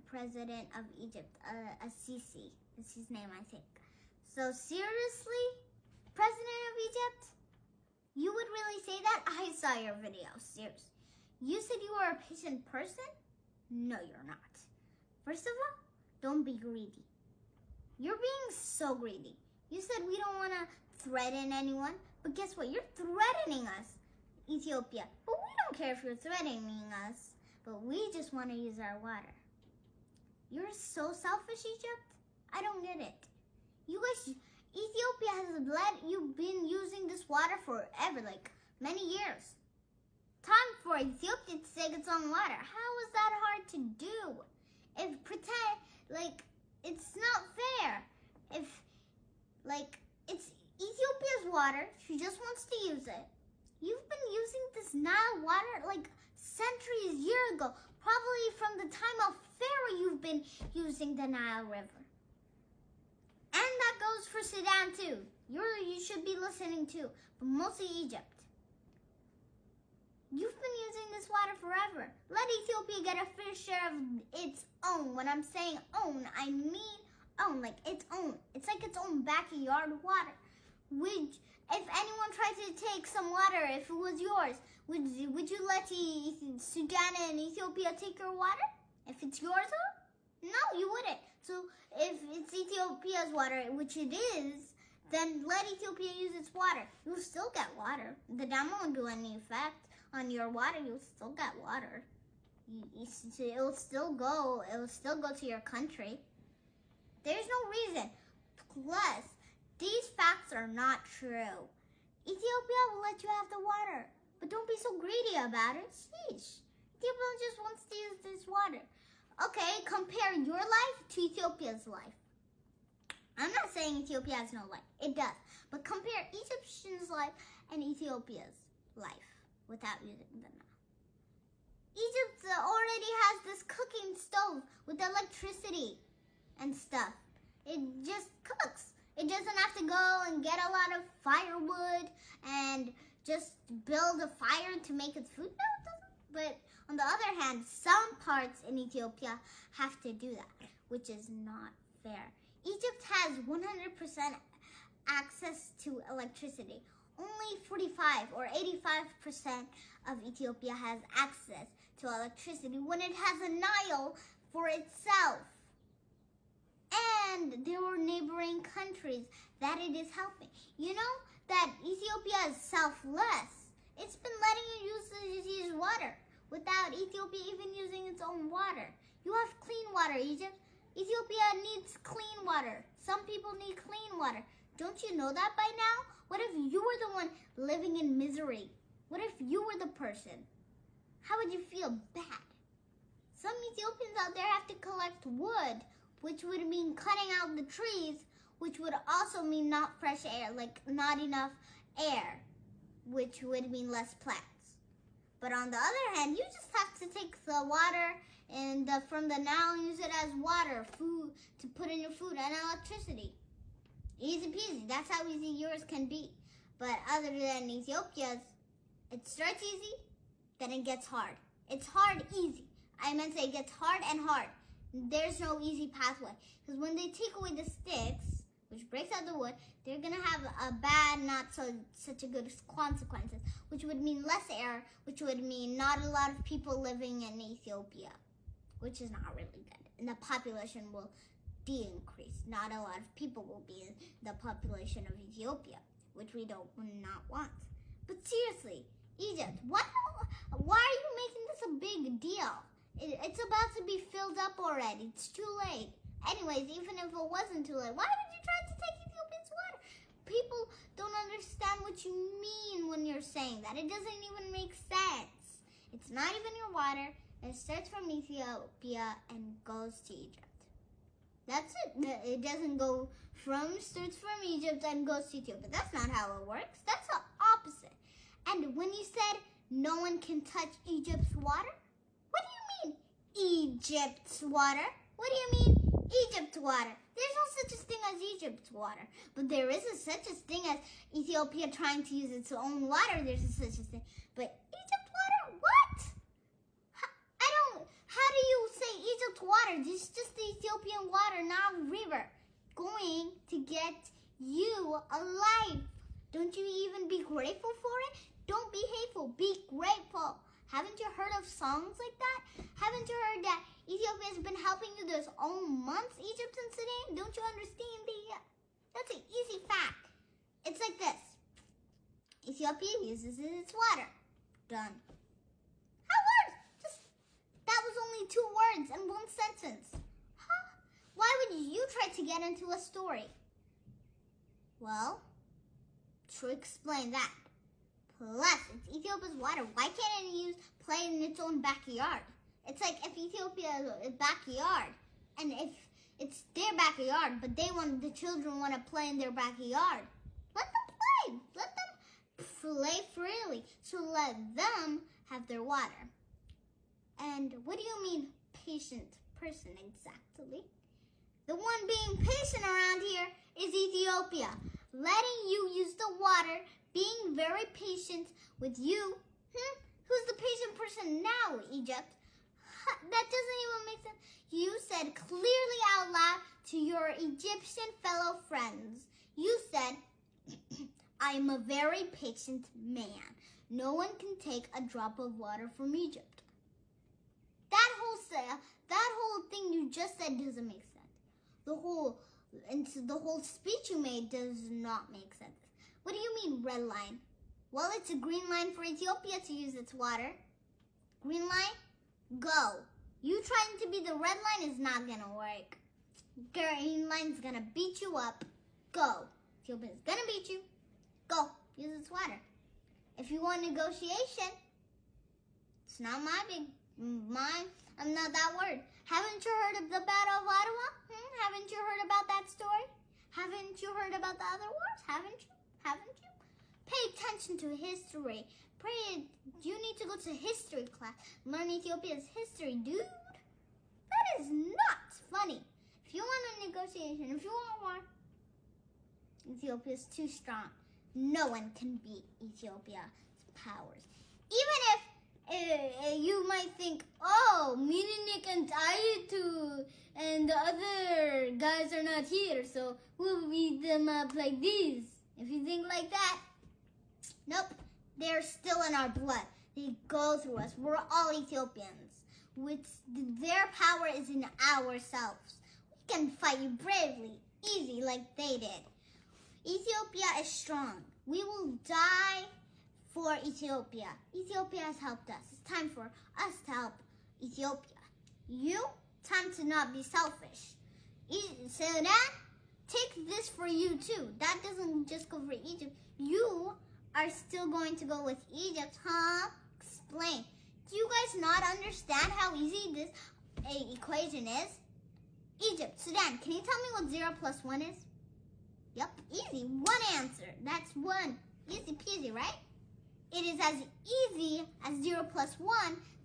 President of Egypt, Sisi is his name, I think. So seriously, President of Egypt, you would really say that? I saw your video, seriously. You said you were a patient person? No, you're not. First of all, don't be greedy. You're being so greedy. You said we don't want to threaten anyone, but guess what? You're threatening us, Ethiopia. But we don't care if you're threatening us, but we just want to use our water. You're so selfish, Egypt. I don't get it. You guys, Ethiopia has let you been using this water forever, like many years. Time for Ethiopia to take its own water. How is that hard to do? If pretend, like, it's not fair. If, like, it's Ethiopia's water, she just wants to use it. You've been using this Nile water, like, centuries, years ago. Probably from the time of Pharaoh, you've been using the Nile River. And that goes for Sudan too. You should be listening too, but mostly Egypt. You've been using this water forever. Let Ethiopia get a fair share of its own. When I'm saying own, I mean own, like its own. It's like its own backyard water. If anyone tried to take some water, if it was yours, would you let Sudan and Ethiopia take your water? If it's yours, no, you wouldn't. So if it's Ethiopia's water, which it is, then let Ethiopia use its water. You'll still get water. The dam won't do any effect on your water. You'll still get water. It'll still go to your country. There's no reason. Plus, these facts are not true. Ethiopia will let you have the water, but don't be so greedy about it. Sheesh. Ethiopia just wants to use this water. Okay, compare your life to Ethiopia's life. I'm not saying Ethiopia has no life. It does. But compare Egyptians' life and Ethiopia's life without using the Nile. Egypt already has this cooking stove with electricity and stuff. It just cooks. It doesn't have to go and get a lot of firewood and just build a fire to make its food. No, it doesn't. But on the other hand, some parts in Ethiopia have to do that, which is not fair. Egypt has 100% access to electricity. Only 45 or 85% of Ethiopia has access to electricity when it has a Nile for itself. And there are neighboring countries that it is helping. You know that Ethiopia is selfless. It's been letting you use water without Ethiopia even using its own water. You have clean water, Egypt. Ethiopia needs clean water. Some people need clean water. Don't you know that by now? What if you were the one living in misery? What if you were the person? How would you feel? Bad. Some Ethiopians out there have to collect wood, which would mean cutting out the trees, which would also mean not fresh air, like not enough air, which would mean less plants. But on the other hand, you just have to take the water and from the Nile and use it as water, food, to put in your food and electricity. Easy peasy. That's how easy yours can be. But other than Ethiopia's, it starts easy, then it gets hard. It's hard, easy. I meant to say it gets hard and hard. There's no easy pathway. Because when they take away the sticks, which breaks out the wood, they're going to have a bad, not such a good consequences, which would mean less air, which would mean not a lot of people living in Ethiopia, which is not really good. And the population will de-increase. Not a lot of people will be in the population of Ethiopia, which we not want. But seriously, Egypt, why are you making this a big deal? It's about to be filled up already. It's too late. Anyways, even if it wasn't too late, why would you try to take Ethiopia's water? People don't understand what you mean when you're saying that. It doesn't even make sense. It's not even your water. It starts from Ethiopia and goes to Egypt. That's it. It doesn't starts from Egypt and goes to Ethiopia. That's not how it works. That's the opposite. And when you said no one can touch Egypt's water? What do you mean, Egypt's water? What do you mean, Egypt's water? There's no such a thing as Egypt's water. But there is such a thing as Ethiopia trying to use its own water. There's such a thing. But Egypt's water? What? How do you say Egypt's water? This is just the Ethiopian water, not a river, going to get you alive. Don't you even be grateful for it? Don't be hateful. Be grateful. Haven't you heard of songs like that? Haven't you heard that Ethiopia has been helping you this all month, Egypt and Sudan? Don't you understand that's an easy fact. It's like this. Ethiopia uses its water. Done. How words? That was only 2 words in 1 sentence. Huh? Why would you try to get into a story? Well, to explain that. Plus, it's Ethiopia's water. Why can't it play in its own backyard? It's like if Ethiopia is a backyard, and if it's their backyard, but the children want to play in their backyard, let them play. Let them play freely. So let them have their water. And what do you mean, patient person, exactly? The one being patient around here is Ethiopia. Letting you use the water, being very patient with you. Who's the patient person now, Egypt? That doesn't even make sense. You said clearly out loud to your Egyptian fellow friends. You said, I am a very patient man. No one can take a drop of water from Egypt. That whole thing you just said doesn't make sense. The whole speech you made does not make sense. What do you mean, red line? Well, it's a green line for Ethiopia to use its water. Green line, go. You trying to be the red line is not gonna work. Green line's gonna beat you up. Go. Ethiopia's gonna beat you. Go. Use its water. If you want negotiation, it's not mine. I'm not that word. Haven't you heard of the Battle of Ottawa? Haven't you heard about that story? Haven't you heard about the other wars? Haven't you? Pay attention to history. You need to go to history class. Learn Ethiopia's history, dude. That is not funny. If you want a negotiation, if you want war, Ethiopia's too strong. No one can beat Ethiopia's powers. Even if you might think, oh, Mininik and Tayitu and the other guys are not here, so we'll beat them up like this. If you think like that, nope, they're still in our blood. They go through us. We're all Ethiopians. Their power is in ourselves. We can fight you bravely, easy like they did. Ethiopia is strong. We will die for Ethiopia. Ethiopia has helped us. It's time for us to help Ethiopia. Time to not be selfish. Sudan, take this for you too. That doesn't just go for Egypt. You are still going to go with Egypt, huh? Explain. Do you guys not understand how easy this equation is? Egypt, Sudan, can you tell me what 0 plus 1 is? Yep, easy. 1 answer. That's 1. Easy peasy, right? It is as easy as 0 plus 1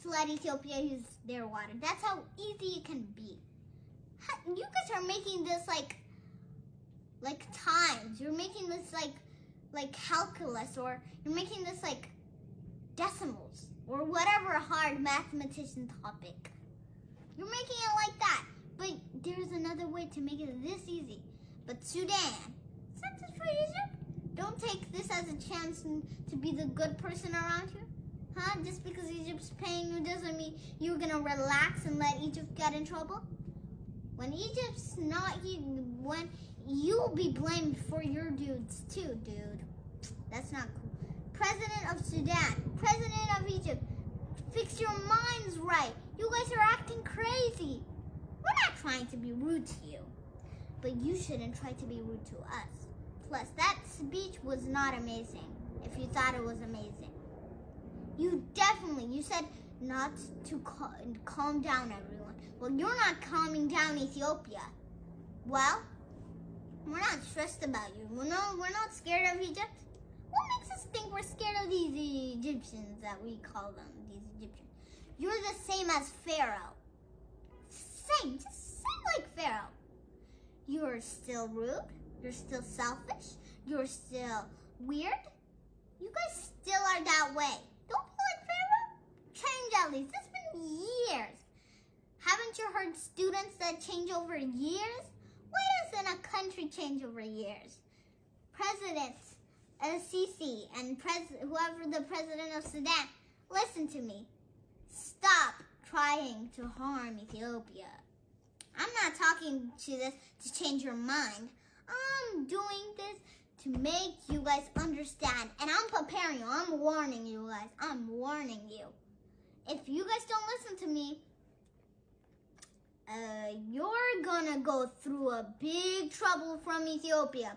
to let Ethiopia use their water. That's how easy it can be. You guys are making this like times. You're making this like calculus, or you're making this like decimals, or whatever hard mathematician topic. You're making it like that. But there's another way to make it this easy. But Sudan, is that just for Egypt? Don't take this as a chance to be the good person around here. Huh? Just because Egypt's paying you doesn't mean you're going to relax and let Egypt get in trouble? When Egypt's not here, when you'll be blamed for your dudes too, dude. That's not cool. President of Sudan, President of Egypt, fix your minds right. You guys are acting crazy. We're not trying to be rude to you, but you shouldn't try to be rude to us. Plus, that speech was not amazing, if you thought it was amazing. You said not to calm down everyone. Well, you're not calming down Ethiopia. Well, we're not stressed about you. We're not scared of Egypt. What makes us think we're scared of these Egyptians that we call them, these Egyptians. You're the same as Pharaoh. Just same like Pharaoh. You're still rude. You're still selfish. You're still weird. You guys still are that way. Don't be like Pharaoh. Change at least. It's been years. Haven't you heard students that change over years? Why doesn't a country change over years? President Sisi and whoever the president of Sudan, listen to me. Stop trying to harm Ethiopia. I'm not talking to this to change your mind. I'm doing this to make you guys understand. And I'm preparing you. I'm warning you guys. I'm warning you. If you guys don't listen to me, you're gonna go through a big trouble from Ethiopia.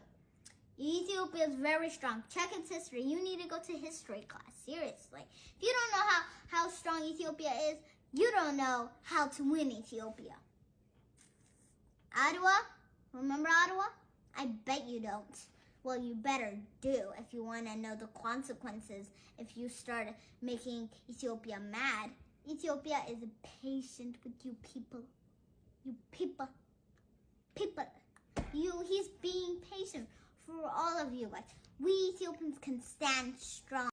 Ethiopia is very strong. Check its history. You need to go to history class. Seriously. If you don't know how strong Ethiopia is, you don't know how to win Ethiopia. Ottawa? Remember Ottawa? I bet you don't. Well, you better do if you want to know the consequences if you start making Ethiopia mad. Ethiopia is patient with you people. You people. He's being patient for all of you guys. We Ethiopians can stand strong.